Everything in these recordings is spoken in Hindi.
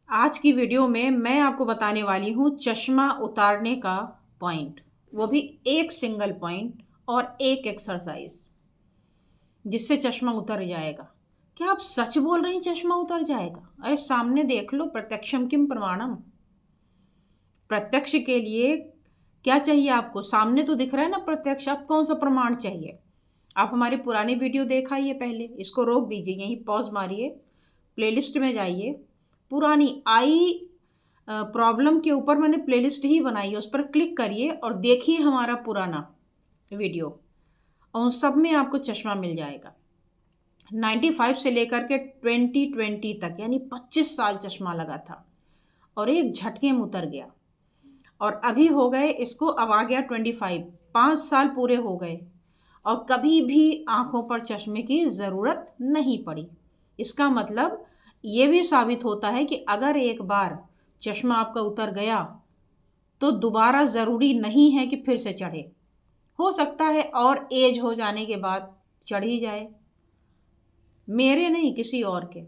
आज की वीडियो में मैं आपको बताने वाली हूँ चश्मा उतारने का पॉइंट, वो भी एक सिंगल पॉइंट और एक एक्सरसाइज जिससे चश्मा उतर जाएगा। क्या आप सच बोल रही हैं चश्मा उतर जाएगा? अरे सामने देख लो, प्रत्यक्षम किम प्रमाणम। प्रत्यक्ष के लिए क्या चाहिए आपको? सामने तो दिख रहा है ना प्रत्यक्ष, अब कौन सा प्रमाण चाहिए? आप हमारी पुरानी वीडियो देखाइए, पहले इसको रोक दीजिए, यहीं पॉज मारिए, प्लेलिस्ट में जाइए। पुरानी आई प्रॉब्लम के ऊपर मैंने प्लेलिस्ट ही बनाई है, उस पर क्लिक करिए और देखिए हमारा पुराना वीडियो, और उन सब में आपको चश्मा मिल जाएगा। 95 से लेकर के 2020 तक, यानी 25 साल चश्मा लगा था और एक झटके में उतर गया। और अभी हो गए इसको, अब आ गया 25, 5 साल पूरे हो गए और कभी भी आंखों पर चश्मे की ज़रूरत नहीं पड़ी। इसका मतलब ये भी साबित होता है कि अगर एक बार चश्मा आपका उतर गया तो दोबारा ज़रूरी नहीं है कि फिर से चढ़े। हो सकता है और एज हो जाने के बाद चढ़ ही जाए, मेरे नहीं किसी और के,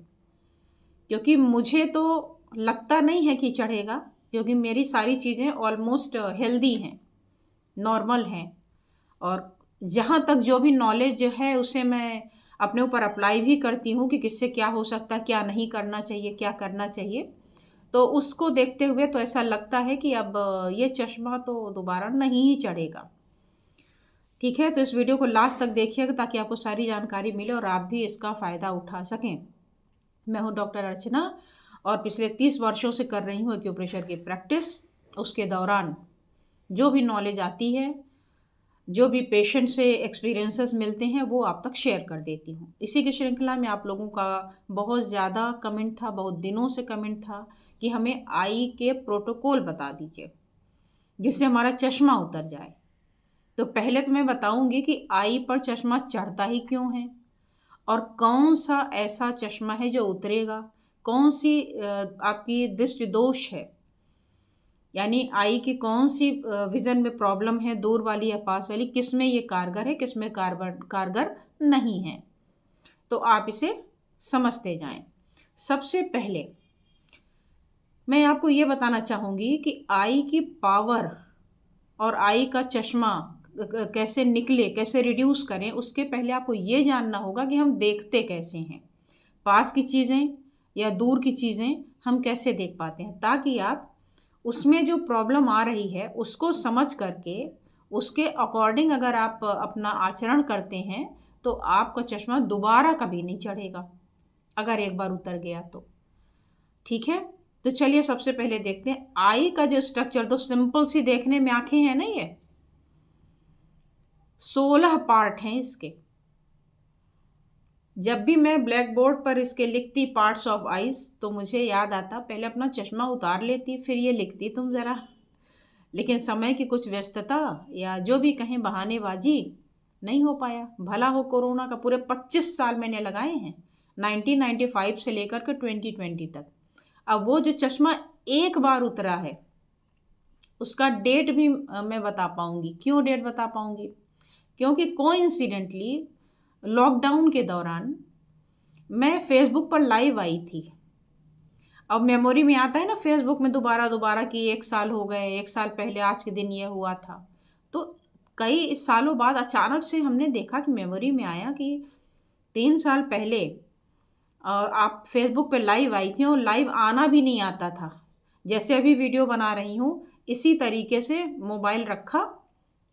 क्योंकि मुझे तो लगता नहीं है कि चढ़ेगा, क्योंकि मेरी सारी चीज़ें ऑलमोस्ट हेल्दी हैं, नॉर्मल हैं। और जहाँ तक जो भी नॉलेज है उसे मैं अपने ऊपर अप्लाई भी करती हूँ कि किससे क्या हो सकता है, क्या नहीं करना चाहिए, क्या करना चाहिए। तो उसको देखते हुए तो ऐसा लगता है कि अब ये चश्मा तो दोबारा नहीं ही चढ़ेगा। ठीक है, तो इस वीडियो को लास्ट तक देखिएगा ताकि आपको सारी जानकारी मिले और आप भी इसका फ़ायदा उठा सकें। मैं हूँ डॉक्टर अर्चना और पिछले 30 वर्षों से कर रही हूँ एक्यूप्रेशर की प्रैक्टिस। उसके दौरान जो भी नॉलेज आती है, जो भी पेशेंट से एक्सपीरियंसेस मिलते हैं, वो आप तक शेयर कर देती हूँ। इसी की श्रृंखला में आप लोगों का बहुत ज़्यादा कमेंट था, बहुत दिनों से कमेंट था कि हमें आई के प्रोटोकॉल बता दीजिए जिससे हमारा चश्मा उतर जाए। तो पहले तो मैं बताऊंगी कि आई पर चश्मा चढ़ता ही क्यों है और कौन सा ऐसा चश्मा है जो उतरेगा, कौन सी आपकी दृष्टि दोष है, यानी आई की कौन सी विज़न में प्रॉब्लम है, दूर वाली या पास वाली, किस में ये कारगर है, किस में कारगर नहीं है। तो आप इसे समझते जाएं। सबसे पहले मैं आपको ये बताना चाहूँगी कि आई की पावर और आई का चश्मा कैसे निकले, कैसे रिड्यूस करें, उसके पहले आपको ये जानना होगा कि हम देखते कैसे हैं। पास की चीज़ें या दूर की चीज़ें हम कैसे देख पाते हैं, ताकि आप उसमें जो प्रॉब्लम आ रही है उसको समझ करके उसके अकॉर्डिंग अगर आप अपना आचरण करते हैं तो आपका चश्मा दोबारा कभी नहीं चढ़ेगा, अगर एक बार उतर गया तो। ठीक है, तो चलिए सबसे पहले देखते हैं आई का जो स्ट्रक्चर। तो सिंपल सी देखने में आंखें हैं ना, ये 16 पार्ट हैं इसके। जब भी मैं ब्लैक बोर्ड पर इसके लिखती पार्ट्स ऑफ आइज तो मुझे याद आता, पहले अपना चश्मा उतार लेती फिर ये लिखती तुम ज़रा। लेकिन समय की कुछ व्यस्तता या जो भी कहें बहानेबाजी, नहीं हो पाया। भला हो कोरोना का, पूरे 25 साल मैंने लगाए हैं, 1995 से लेकर के 2020 तक। अब वो जो चश्मा एक बार उतरा है उसका डेट भी मैं बता पाऊंगी। क्यों डेट बता पाऊंगी? क्योंकि कोइंसिडेंटली लॉकडाउन के दौरान मैं फेसबुक पर लाइव आई थी। अब मेमोरी में आता है ना फेसबुक में दोबारा दोबारा कि 1 साल हो गए, 1 साल पहले आज के दिन ये हुआ था। तो कई सालों बाद अचानक से हमने देखा कि मेमोरी में आया कि 3 साल पहले और आप फेसबुक पे लाइव आई थी, और लाइव आना भी नहीं आता था। जैसे अभी वीडियो बना रही हूँ इसी तरीके से मोबाइल रखा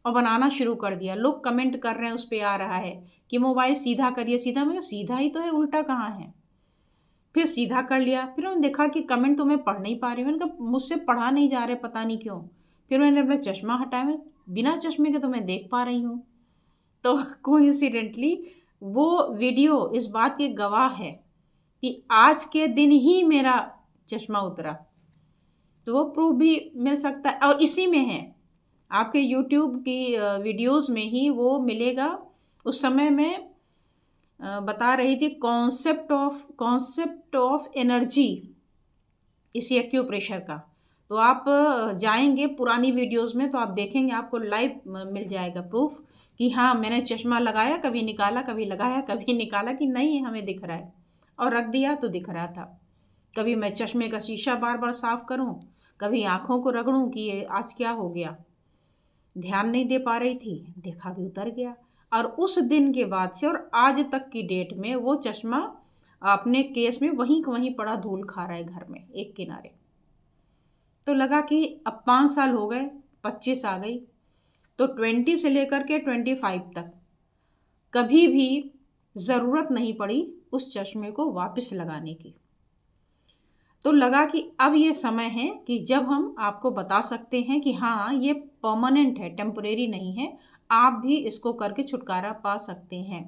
और बनाना शुरू कर दिया। लोग कमेंट कर रहे हैं, उस पर आ रहा है कि मोबाइल सीधा करिए, सीधा। मैं सीधा ही तो है, उल्टा कहाँ है? फिर सीधा कर लिया, फिर उन्होंने देखा कि कमेंट तो मैं पढ़ नहीं पा रही हूँ। मैंने कहा मुझसे पढ़ा नहीं जा रहे, पता नहीं क्यों। फिर मैंने अपना चश्मा हटाया, मैं बिना चश्मे के तो मैं देख पा रही हूँ। तो कोइंसिडेंटली वो वीडियो इस बात की गवाह है कि आज के दिन ही मेरा चश्मा उतरा। तो वो प्रूफ भी मिल सकता है, और इसी में है आपके यूट्यूब की वीडियोस में ही वो मिलेगा। उस समय मैं बता रही थी कॉन्सेप्ट ऑफ एनर्जी, इसी एक्यूप्रेशर का। तो आप जाएंगे पुरानी वीडियोस में तो आप देखेंगे, आपको लाइव मिल जाएगा प्रूफ कि हाँ मैंने चश्मा लगाया, कभी निकाला, कभी लगाया, कभी निकाला, कि नहीं हमें दिख रहा है, और रख दिया तो दिख रहा था। कभी मैं चश्मे का शीशा बार बार साफ करूं, कभी आंखों को रगड़ूं कि ये आज क्या हो गया, ध्यान नहीं दे पा रही थी, देखा कि उतर गया। और उस दिन के बाद से और आज तक की डेट में वो चश्मा अपने केस में वहीं वहीं पड़ा धूल खा रहा है घर में एक किनारे। तो लगा कि अब 5 साल हो गए, 25 आ गई, तो 20 से लेकर के 25 तक कभी भी ज़रूरत नहीं पड़ी उस चश्मे को वापस लगाने की। तो लगा कि अब ये समय है कि जब हम आपको बता सकते हैं कि हाँ ये परमानेंट है, टेम्परेरी नहीं है, आप भी इसको करके छुटकारा पा सकते हैं।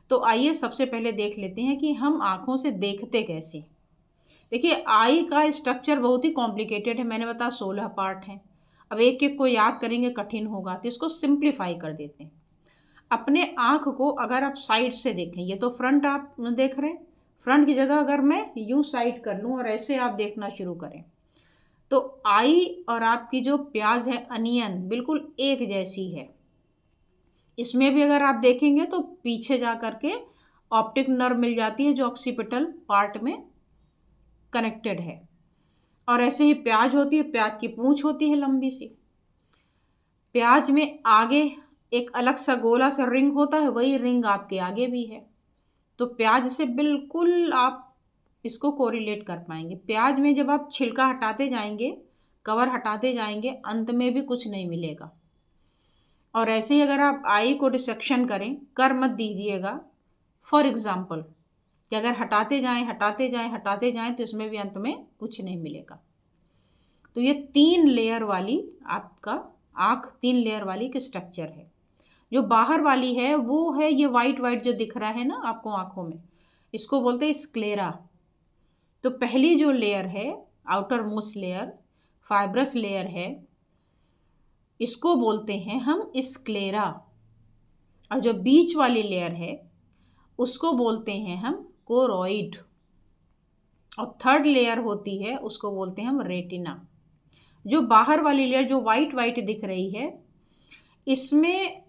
तो आइए सबसे पहले देख लेते हैं कि हम आँखों से देखते कैसे। देखिए, आई का स्ट्रक्चर बहुत ही कॉम्प्लिकेटेड है, मैंने बताया 16 पार्ट हैं। अब एक एक को याद करेंगे कठिन होगा, तो इसको सिंप्लीफाई कर देते हैं। अपने आँख को अगर आप साइड से देखें, ये तो फ्रंट आप देख रहे हैं, फ्रंट की जगह अगर मैं यूं साइड कर लूं और ऐसे आप देखना शुरू करें, तो आई और आपकी जो प्याज है अनियन बिल्कुल एक जैसी है। इसमें भी अगर आप देखेंगे तो पीछे जा करके ऑप्टिक नर्व मिल जाती है जो ऑक्सीपिटल पार्ट में कनेक्टेड है। और ऐसे ही प्याज होती है, प्याज की पूंछ होती है लंबी सी। प्याज में आगे एक अलग सा गोला सा रिंग होता है, वही रिंग आपके आगे भी है। तो प्याज से बिल्कुल आप इसको कोरिलेट कर पाएंगे। प्याज में जब आप छिलका हटाते जाएंगे, कवर हटाते जाएंगे, अंत में भी कुछ नहीं मिलेगा। और ऐसे ही अगर आप आई को डिसेक्शन करें, कर मत दीजिएगा। फॉर एग्जाम्पल कि अगर हटाते जाएं हटाते जाएं हटाते जाएं तो इसमें भी अंत में कुछ नहीं मिलेगा। तो ये 3 लेयर वाली आपका आँख 3 लेयर वाली एक स्ट्रक्चर है। जो बाहर वाली है वो है ये वाइट वाइट जो दिख रहा है ना आपको आँखों में, इसको बोलते हैं स्क्लेरा। तो पहली जो लेयर है, outer most layer, fibrous layer है, इसको बोलते हैं हम स्क्लेरा। और जो बीच वाली लेयर है उसको बोलते हैं हम कोरोइड। और थर्ड लेयर होती है उसको बोलते हैं हम रेटिना। जो बाहर वाली लेयर जो वाइट वाइट दिख रही है, इसमें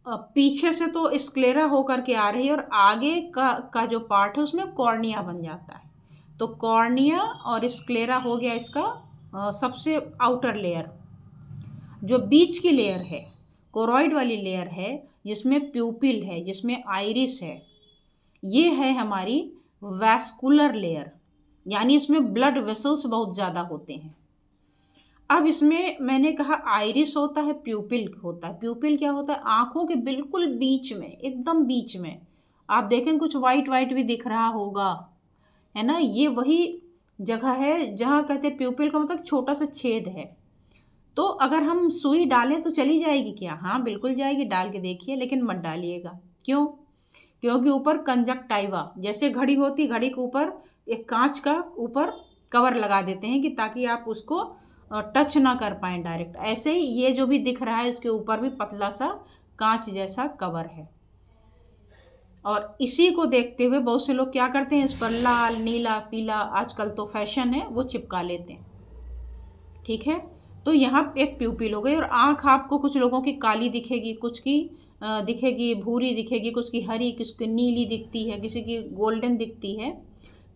पीछे से तो स्क्लेरा होकर के आ रही है और आगे का जो पार्ट है उसमें कॉर्निया बन जाता है। तो कॉर्निया और स्क्लेरा हो गया इसका सबसे आउटर लेयर। जो बीच की लेयर है, कोरॉइड वाली लेयर है, जिसमें प्यूपिल है, जिसमें आइरिस है, ये है हमारी वैस्कुलर लेयर, यानी इसमें ब्लड वेसल्स बहुत ज़्यादा होते हैं। अब इसमें मैंने कहा आइरिस होता है, प्यूपिल होता है। प्यूपिल क्या होता है? आँखों के बिल्कुल बीच में, एकदम बीच में आप देखें कुछ वाइट वाइट भी दिख रहा होगा, है ना, ये वही जगह है जहाँ कहते हैं प्यूपिल का मतलब छोटा सा छेद है। तो अगर हम सुई डालें तो चली जाएगी क्या? हाँ बिल्कुल जाएगी, डाल के देखिए, लेकिन मत डालिएगा। क्यों? क्योंकि ऊपर कंजक्टाइवा जैसे घड़ी होती, घड़ी के ऊपर एक कांच का ऊपर कवर लगा देते हैं कि ताकि आप उसको टच ना कर पाएँ डायरेक्ट। ऐसे ही ये जो भी दिख रहा है इसके ऊपर भी पतला सा कांच जैसा कवर है। और इसी को देखते हुए बहुत से लोग क्या करते हैं, इस पर लाल नीला पीला, आजकल तो फैशन है, वो चिपका लेते हैं। ठीक है, तो यहाँ एक प्यूपिल हो गई। और आँख आपको कुछ लोगों की काली दिखेगी, कुछ की दिखेगी भूरी दिखेगी, कुछ की हरी, किसी की नीली दिखती है, किसी की गोल्डन दिखती है।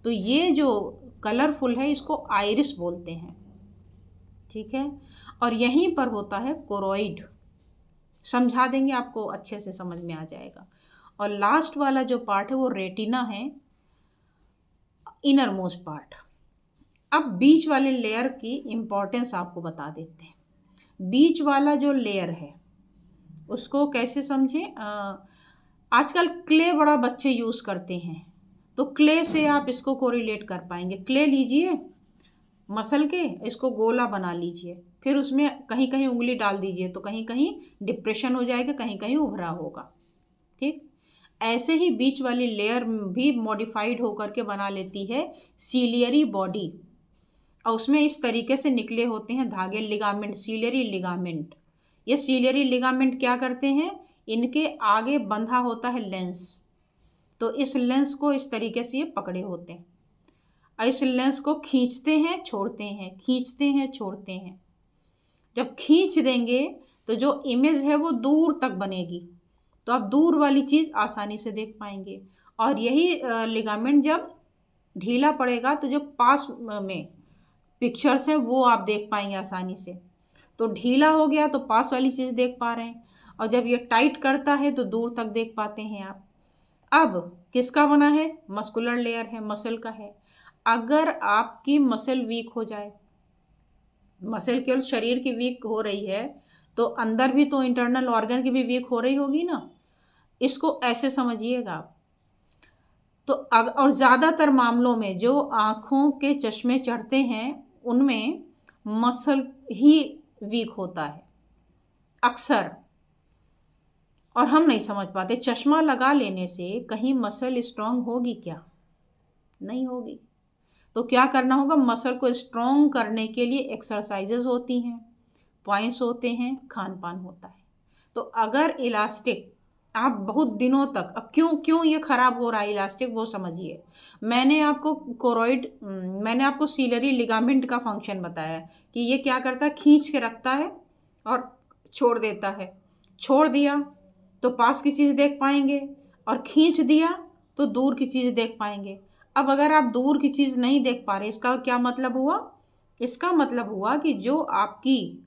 तो ये जो कलरफुल है इसको आइरिस बोलते हैं। ठीक है, और यहीं पर होता है कोरोइड। समझा देंगे, आपको अच्छे से समझ में आ जाएगा। और लास्ट वाला जो पार्ट है वो रेटिना है, इनर मोस्ट पार्ट। अब बीच वाले लेयर की इम्पोर्टेंस आपको बता देते हैं। बीच वाला जो लेयर है उसको कैसे समझें? आजकल क्ले बड़ा बच्चे यूज़ करते हैं, तो क्ले से आप इसको कोरिलेट कर पाएंगे। क्ले लीजिए, मसल के इसको गोला बना लीजिए, फिर उसमें कहीं कहीं उंगली डाल दीजिए तो कहीं कहीं डिप्रेशन हो जाएगा, कहीं कहीं उभरा होगा। ठीक, ऐसे ही बीच वाली लेयर भी मॉडिफाइड होकर के बना लेती है सीलियरी बॉडी। और उसमें इस तरीके से निकले होते हैं धागे, लिगामेंट, सीलियरी लिगामेंट। ये सीलियरी लिगामेंट क्या करते हैं, इनके आगे बंधा होता है लेंस। तो इस लेंस को इस तरीके से ये पकड़े होते हैं, और इस लेंस को खींचते हैं छोड़ते हैं, खींचते हैं छोड़ते हैं। जब खींच देंगे तो जो इमेज है वो दूर तक बनेगी, तो आप दूर वाली चीज़ आसानी से देख पाएंगे। और यही लिगामेंट जब ढीला पड़ेगा तो जो पास में पिक्चर्स हैं वो आप देख पाएंगे आसानी से। तो ढीला हो गया तो पास वाली चीज़ देख पा रहे हैं, और जब ये टाइट करता है तो दूर तक देख पाते हैं आप। अब किसका बना है? मस्कुलर लेयर है, मसल का है। अगर आपकी मसल वीक हो जाए, मसल केवल शरीर की वीक हो रही है, तो अंदर भी तो इंटरनल ऑर्गन की भी वीक हो रही होगी ना। इसको ऐसे समझिएगा आप। तो और ज़्यादातर मामलों में जो आँखों के चश्मे चढ़ते हैं उनमें मसल ही वीक होता है अक्सर, और हम नहीं समझ पाते। चश्मा लगा लेने से कहीं मसल स्ट्रांग होगी क्या? नहीं होगी। तो क्या करना होगा? मसल को स्ट्रांग करने के लिए एक्सरसाइजेज होती हैं, पॉइंट्स होते हैं, खान पान होता है। तो अगर इलास्टिक आप बहुत दिनों तक, अब क्यों क्यों ये ख़राब हो रहा है इलास्टिक, वो समझिए। मैंने आपको सीलरी लिगामेंट का फंक्शन बताया कि ये क्या करता है, खींच के रखता है और छोड़ देता है। छोड़ दिया तो पास की चीज़ देख पाएंगे, और खींच दिया तो दूर की चीज़ देख पाएंगे। अब अगर आप दूर की चीज़ नहीं देख पा रहे, इसका क्या मतलब हुआ? इसका मतलब हुआ कि जो आपकी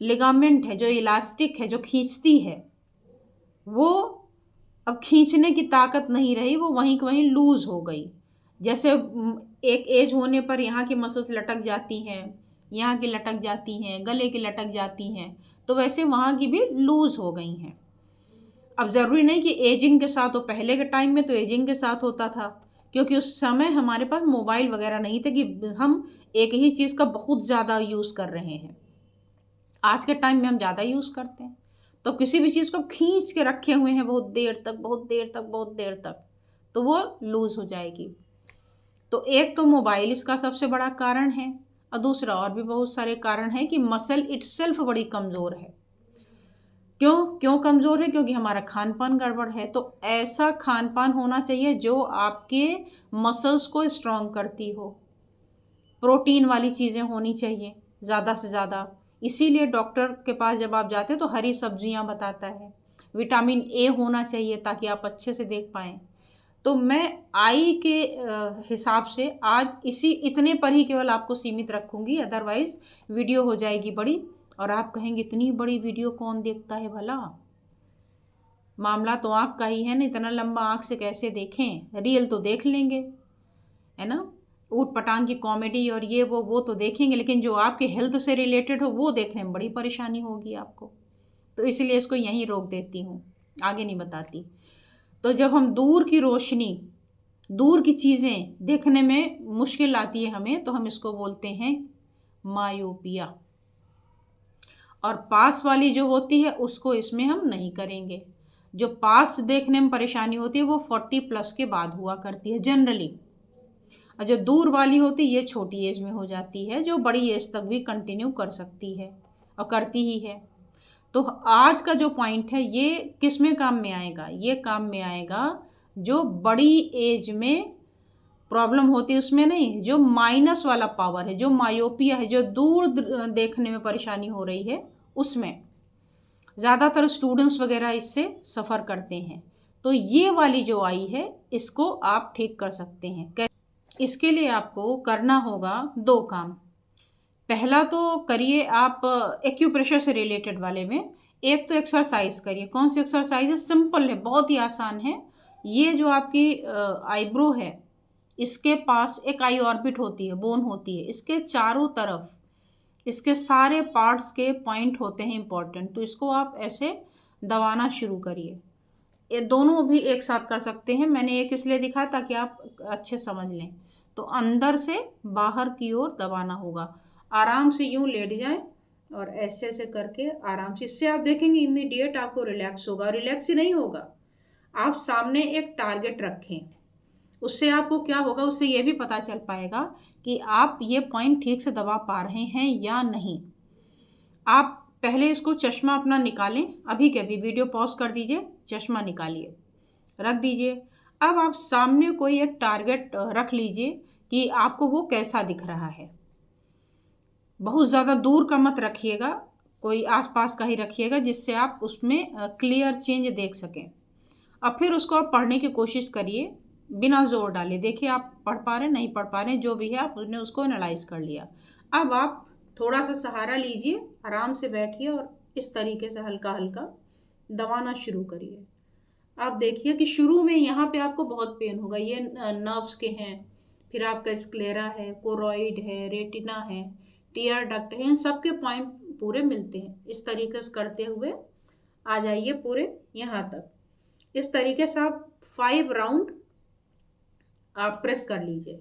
लिगामेंट है, जो इलास्टिक है, जो खींचती है, वो अब खींचने की ताकत नहीं रही, वो वहीं की वहीं लूज़ हो गई। जैसे एक एज होने पर यहाँ की मसल्स लटक जाती हैं, यहाँ की लटक जाती हैं, गले की लटक जाती हैं, तो वैसे वहाँ की भी लूज़ हो गई हैं। अब ज़रूरी नहीं कि एजिंग के साथ हो, पहले के टाइम में तो एजिंग के साथ होता था, क्योंकि उस समय हमारे पास मोबाइल वगैरह नहीं थे कि हम एक ही चीज़ का बहुत ज़्यादा यूज़ कर रहे हैं। आज के टाइम में हम ज़्यादा यूज़ करते हैं, तो किसी भी चीज़ को खींच के रखे हुए हैं बहुत देर तक, बहुत देर तक, बहुत देर तक, तो वो लूज़ हो जाएगी। तो एक तो मोबाइल इसका सबसे बड़ा कारण है, और दूसरा और भी बहुत सारे कारण हैं कि मसल इटसेल्फ बड़ी कमज़ोर है। क्यों क्यों कमज़ोर है? क्योंकि हमारा खान पान गड़बड़ है। तो ऐसा खान पान होना चाहिए जो आपके मसल्स को स्ट्रॉन्ग करती हो। प्रोटीन वाली चीज़ें होनी चाहिए ज़्यादा से ज़्यादा। इसीलिए डॉक्टर के पास जब आप जाते हैं तो हरी सब्जियां बताता है। विटामिन ए होना चाहिए ताकि आप अच्छे से देख पाएँ। तो मैं आई के हिसाब से आज इतने पर ही केवल आपको सीमित रखूँगी, अदरवाइज़ वीडियो हो जाएगी बड़ी, और आप कहेंगे इतनी बड़ी वीडियो कौन देखता है भला। मामला तो आँख का ही है ना, इतना लंबा आँख से कैसे देखें? रील तो देख लेंगे, है ना, ऊट पटांग की कॉमेडी और ये वो तो देखेंगे, लेकिन जो आपके हेल्थ से रिलेटेड हो वो देखने में बड़ी परेशानी होगी आपको। तो इसलिए इसको यहीं रोक देती हूँ, आगे नहीं बताती। तो जब हम दूर की रोशनी, दूर की चीज़ें देखने में मुश्किल आती है हमें, तो हम इसको बोलते हैं मायोपिया। और पास वाली जो होती है उसको इसमें हम नहीं करेंगे। जो पास देखने में परेशानी होती है वो 40+ के बाद हुआ करती है जनरली, और जो दूर वाली होती है ये छोटी एज में हो जाती है, जो बड़ी एज तक भी कंटिन्यू कर सकती है और करती ही है। तो आज का जो पॉइंट है ये किस में काम में आएगा? ये काम में आएगा जो बड़ी एज में प्रॉब्लम होती है उसमें नहीं, जो माइनस वाला पावर है, जो मायोपिया है, जो दूर देखने में परेशानी हो रही है, उसमें ज़्यादातर स्टूडेंट्स वगैरह इससे सफ़र करते हैं। तो ये वाली जो आई है इसको आप ठीक कर सकते हैं। इसके लिए आपको करना होगा 2 काम। पहला तो करिए आप एक्यूप्रेशर से रिलेटेड वाले में, एक तो एक्सरसाइज करिए। कौन सी एक्सरसाइज है? सिंपल है, बहुत ही आसान है। ये जो आपकी आईब्रो है, इसके पास एक आई ऑर्बिट होती है, बोन होती है, इसके चारों तरफ इसके सारे पार्ट्स के पॉइंट होते हैं इंपॉर्टेंट। तो इसको आप ऐसे दबाना शुरू करिए। ये दोनों भी एक साथ कर सकते हैं, मैंने एक इसलिए दिखाया ताकि आप अच्छे समझ लें। तो अंदर से बाहर की ओर दबाना होगा। आराम से यूं लेट जाएं और ऐसे ऐसे करके आराम से, इससे आप देखेंगे इमीडिएट आपको रिलैक्स होगा। रिलैक्स ही नहीं होगा, आप सामने एक टारगेट रखें, उससे आपको क्या होगा, उससे ये भी पता चल पाएगा कि आप ये पॉइंट ठीक से दबा पा रहे हैं या नहीं। आप पहले इसको चश्मा अपना निकालें, अभी के अभी वीडियो पॉज कर दीजिए, चश्मा निकालिए, रख दीजिए। अब आप सामने कोई एक टारगेट रख लीजिए कि आपको वो कैसा दिख रहा है। बहुत ज़्यादा दूर का मत रखिएगा, कोई आसपास का ही रखिएगा जिससे आप उसमें क्लियर चेंज देख सकें। अब फिर उसको आप पढ़ने की कोशिश करिए बिना जोर डाले। देखिए आप पढ़ पा रहे हैं, नहीं पढ़ पा रहे हैं, जो भी है आपने उसको एनालाइज कर लिया। अब आप थोड़ा सा सहारा लीजिए, आराम से बैठिए और इस तरीके से हल्का हल्का दबाना शुरू करिए। आप देखिए कि शुरू में यहाँ पे आपको बहुत पेन होगा, ये नर्व्स के हैं, फिर आपका स्क्लेरा है, कोरॉइड है, रेटिना है, टीयर डक्ट है, इन सब के पॉइंट पूरे मिलते हैं। इस तरीके से करते हुए आ जाइए पूरे यहाँ तक। इस तरीके से आप 5 राउंड आप प्रेस कर लीजिए।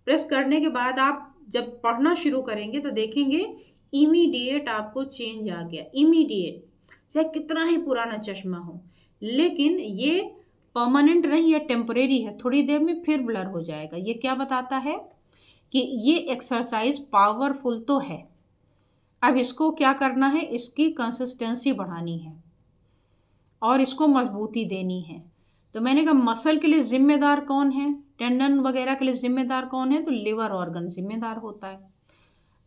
प्रेस करने के बाद आप जब पढ़ना शुरू करेंगे तो देखेंगे इमीडिएट आपको चेंज आ गया, इमीडिएट, चाहे कितना ही पुराना चश्मा हो। लेकिन ये परमानेंट नहीं है, टेम्परेरी है, थोड़ी देर में फिर ब्लर हो जाएगा। ये क्या बताता है कि ये एक्सरसाइज पावरफुल तो है। अब इसको क्या करना है, इसकी कंसिस्टेंसी बढ़ानी है और इसको मजबूती देनी है। तो मैंने कहा मसल के लिए जिम्मेदार कौन है, टेंडन वगैरह के लिए जिम्मेदार कौन है, तो लिवर ऑर्गन जिम्मेदार होता है।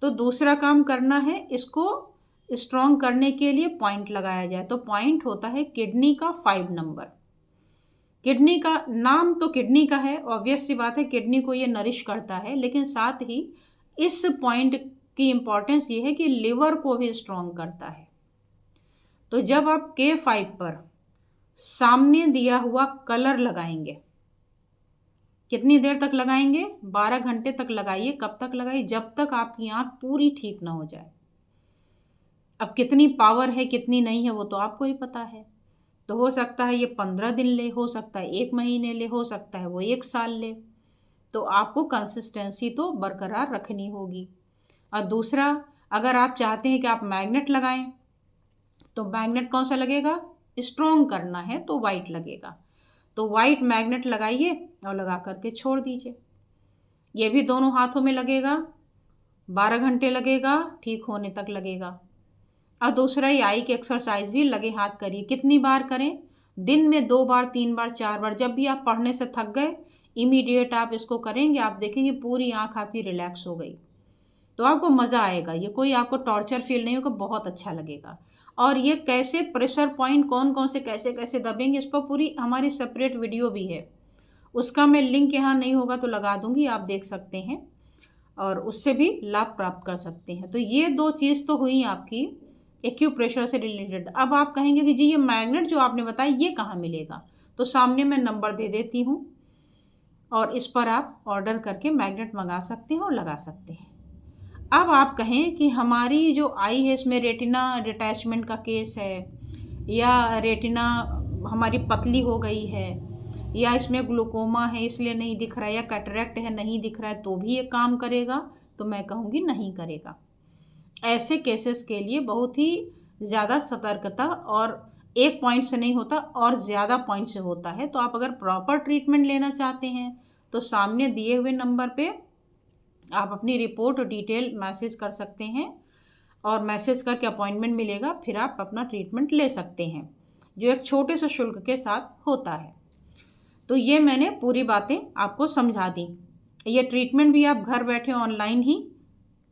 तो दूसरा काम करना है, इसको स्ट्रॉन्ग करने के लिए पॉइंट लगाया जाए। तो पॉइंट होता है किडनी का 5 नंबर। किडनी का नाम तो किडनी का है, ऑब्वियस सी बात है, किडनी को ये नरिश करता है, लेकिन साथ ही इस पॉइंट की इंपॉर्टेंस ये है कि लिवर को भी स्ट्रॉन्ग करता है। तो जब आप K5 पर सामने दिया हुआ कलर लगाएंगे, कितनी देर तक लगाएंगे, 12 घंटे तक लगाइए। कब तक लगाइए, जब तक आपकी आंख पूरी ठीक ना हो जाए। अब कितनी पावर है कितनी नहीं है वो तो आपको ही पता है। तो हो सकता है ये 15 दिन ले, हो सकता है 1 महीने ले, हो सकता है वो 1 साल ले। तो आपको कंसिस्टेंसी तो बरकरार रखनी होगी। और दूसरा, अगर आप चाहते हैं कि आप मैग्नेट लगाएं तो मैग्नेट कौन सा लगेगा, स्ट्रॉन्ग करना है तो वाइट लगेगा। तो वाइट मैग्नेट लगाइए और लगा करके छोड़ दीजिए। ये भी दोनों हाथों में लगेगा, 12 घंटे लगेगा, ठीक होने तक लगेगा। और दूसरा, ये आई की एक्सरसाइज भी लगे हाथ करिए। कितनी बार करें, दिन में 2 बार 3 बार 4 बार। जब भी आप पढ़ने से थक गए इमीडिएट आप इसको करेंगे, आप देखेंगे पूरी आंख आपकी रिलैक्स हो गई। तो आपको मज़ा आएगा, ये कोई आपको टॉर्चर फील नहीं होगा, बहुत अच्छा लगेगा। और ये कैसे प्रेशर पॉइंट कौन कौन से कैसे कैसे दबेंगे, इस पर पूरी हमारी सेपरेट वीडियो भी है। उसका मैं लिंक यहाँ नहीं होगा तो लगा दूंगी, आप देख सकते हैं और उससे भी लाभ प्राप्त कर सकते हैं। तो ये 2 चीज़ तो हुई आपकी एक्यूप्रेशर से रिलेटेड। अब आप कहेंगे कि जी ये मैग्नेट जो आपने बताया ये कहाँ मिलेगा, तो सामने मैं नंबर दे देती हूँ और इस पर आप ऑर्डर करके मैग्नेट मंगा सकते हैं और लगा सकते हैं। अब आप कहें कि हमारी जो आई है इसमें रेटिना डिटैचमेंट का केस है, या रेटिना हमारी पतली हो गई है, या इसमें ग्लूकोमा है इसलिए नहीं दिख रहा है, या कैटरेक्ट है नहीं दिख रहा है, तो भी ये काम करेगा, तो मैं कहूँगी नहीं करेगा। ऐसे केसेस के लिए बहुत ही ज़्यादा सतर्कता, और एक पॉइंट से नहीं होता और ज़्यादा पॉइंट से होता है। तो आप अगर प्रॉपर ट्रीटमेंट लेना चाहते हैं तो सामने दिए हुए नंबर पे आप अपनी रिपोर्ट और डिटेल मैसेज कर सकते हैं और मैसेज करके अपॉइंटमेंट मिलेगा, फिर आप अपना ट्रीटमेंट ले सकते हैं, जो एक छोटे से शुल्क के साथ होता है। तो ये मैंने पूरी बातें आपको समझा दी। ये ट्रीटमेंट भी आप घर बैठे ऑनलाइन ही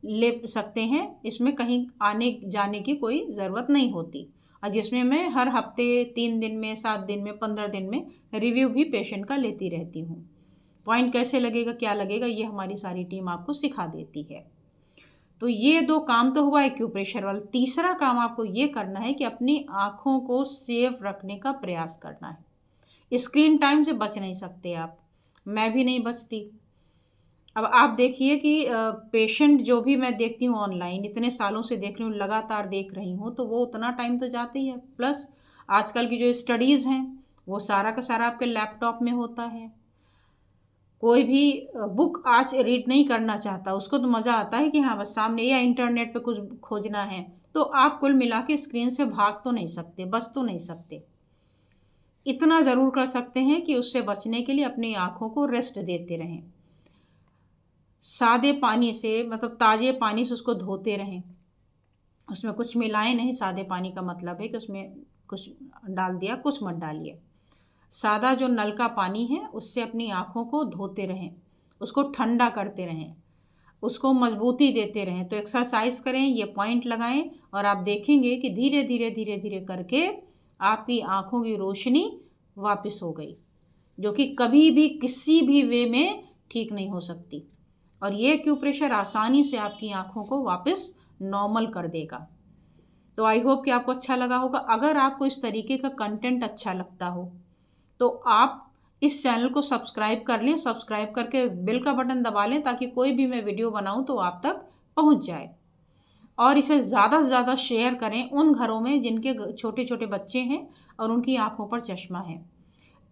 ले सकते हैं, इसमें कहीं आने जाने की कोई ज़रूरत नहीं होती, और जिसमें मैं हर हफ्ते 3 दिन में, 7 दिन में, 15 दिन में रिव्यू भी पेशेंट का लेती रहती हूँ। पॉइंट कैसे लगेगा, क्या लगेगा, ये हमारी सारी टीम आपको सिखा देती है। तो ये 2 काम तो हुआ एक्यूप्रेशर वाला। तीसरा काम आपको ये करना है कि अपनी आँखों को सेफ रखने का प्रयास करना है। स्क्रीन टाइम से बच नहीं सकते आप, मैं भी नहीं बचती। अब आप देखिए कि पेशेंट जो भी मैं देखती हूँ ऑनलाइन, इतने सालों से देख रही हूँ, लगातार देख रही हूँ, तो वो उतना टाइम तो जाता ही है। प्लस आजकल की जो स्टडीज़ हैं वो सारा का सारा आपके लैपटॉप में होता है। कोई भी बुक आज रीड नहीं करना चाहता, उसको तो मज़ा आता है कि हाँ बस सामने या इंटरनेट पे कुछ खोजना है। तो आप कुल मिला के स्क्रीन से भाग तो नहीं सकते, बच तो नहीं सकते। इतना ज़रूर कर सकते हैं कि उससे बचने के लिए अपनी आँखों को रेस्ट देते रहें। सादे पानी से, मतलब ताज़े पानी से उसको धोते रहें, उसमें कुछ मिलाएं नहीं। सादे पानी का मतलब है कि उसमें कुछ डाल दिया, कुछ मत डालिए। सादा जो नल का पानी है उससे अपनी आँखों को धोते रहें, उसको ठंडा करते रहें, उसको मजबूती देते रहें। तो एक्सरसाइज करें, ये पॉइंट लगाएं और आप देखेंगे कि धीरे धीरे धीरे धीरे करके आपकी आँखों की रोशनी वापस हो गई। जो कि कभी भी किसी भी वे में ठीक नहीं हो सकती। और ये एक्यूप्रेशर आसानी से आपकी आँखों को वापस नॉर्मल कर देगा। तो आई होप कि आपको अच्छा लगा होगा। अगर आपको इस तरीके का कंटेंट अच्छा लगता हो तो आप इस चैनल को सब्सक्राइब कर लें, सब्सक्राइब करके बेल का बटन दबा लें ताकि कोई भी मैं वीडियो बनाऊं तो आप तक पहुंच जाए। और इसे ज़्यादा से ज़्यादा शेयर करें उन घरों में जिनके छोटे छोटे बच्चे हैं और उनकी आँखों पर चश्मा है,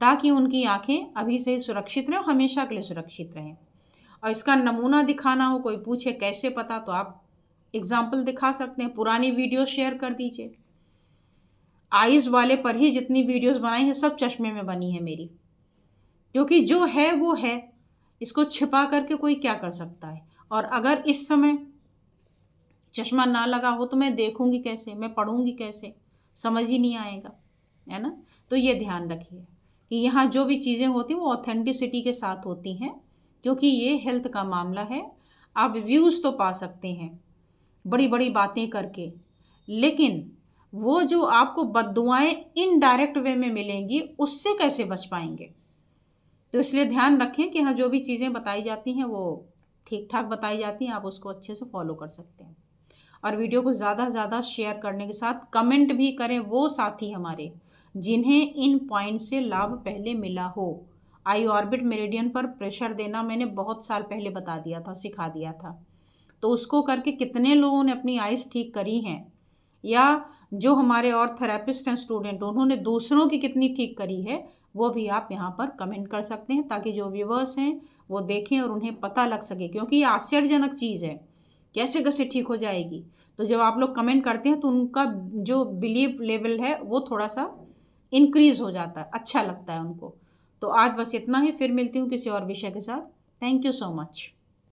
ताकि उनकी आँखें अभी से सुरक्षित रहें, हमेशा के लिए सुरक्षित रहें। और इसका नमूना दिखाना हो, कोई पूछे कैसे पता, तो आप एग्जाम्पल दिखा सकते हैं, पुरानी वीडियो शेयर कर दीजिए। आइज़ वाले पर ही जितनी वीडियोस बनाई हैं सब चश्मे में बनी है मेरी, क्योंकि जो है वो है, इसको छिपा करके कोई क्या कर सकता है। और अगर इस समय चश्मा ना लगा हो तो मैं देखूंगी कैसे, मैं पढ़ूंगी कैसे, समझ ही नहीं आएगा, है ना। तो ये ध्यान रखिए कि यहाँ जो भी चीज़ें होती हैं वो ऑथेंटिसिटी के साथ होती हैं, क्योंकि ये हेल्थ का मामला है। आप व्यूज़ तो पा सकते हैं बड़ी बड़ी बातें करके, लेकिन वो जो आपको बद्दुआएं इनडायरेक्ट वे में मिलेंगी उससे कैसे बच पाएंगे। तो इसलिए ध्यान रखें कि हाँ, जो भी चीज़ें बताई जाती हैं वो ठीक ठाक बताई जाती हैं, आप उसको अच्छे से फॉलो कर सकते हैं। और वीडियो को ज़्यादा से ज़्यादा शेयर करने के साथ कमेंट भी करें वो साथी हमारे जिन्हें इन पॉइंट से लाभ पहले मिला हो। आई ऑर्बिट मेरिडियन पर प्रेशर देना मैंने बहुत साल पहले बता दिया था, सिखा दिया था। तो उसको करके कितने लोगों ने अपनी आइज़ ठीक करी हैं, या जो हमारे और थेरेपिस्ट हैं स्टूडेंट, उन्होंने दूसरों की कितनी ठीक करी है, वो भी आप यहाँ पर कमेंट कर सकते हैं, ताकि जो व्यूवर्स हैं वो देखें और उन्हें पता लग सके। क्योंकि ये आश्चर्यजनक चीज़ है, कैसे कैसे ठीक हो जाएगी। तो जब आप लोग कमेंट करते हैं तो उनका जो बिलीव लेवल है वो थोड़ा सा इंक्रीज़ हो जाता है, अच्छा लगता है उनको। तो आज बस इतना ही, फिर मिलती हूँ किसी और विषय के साथ। Thank you so much.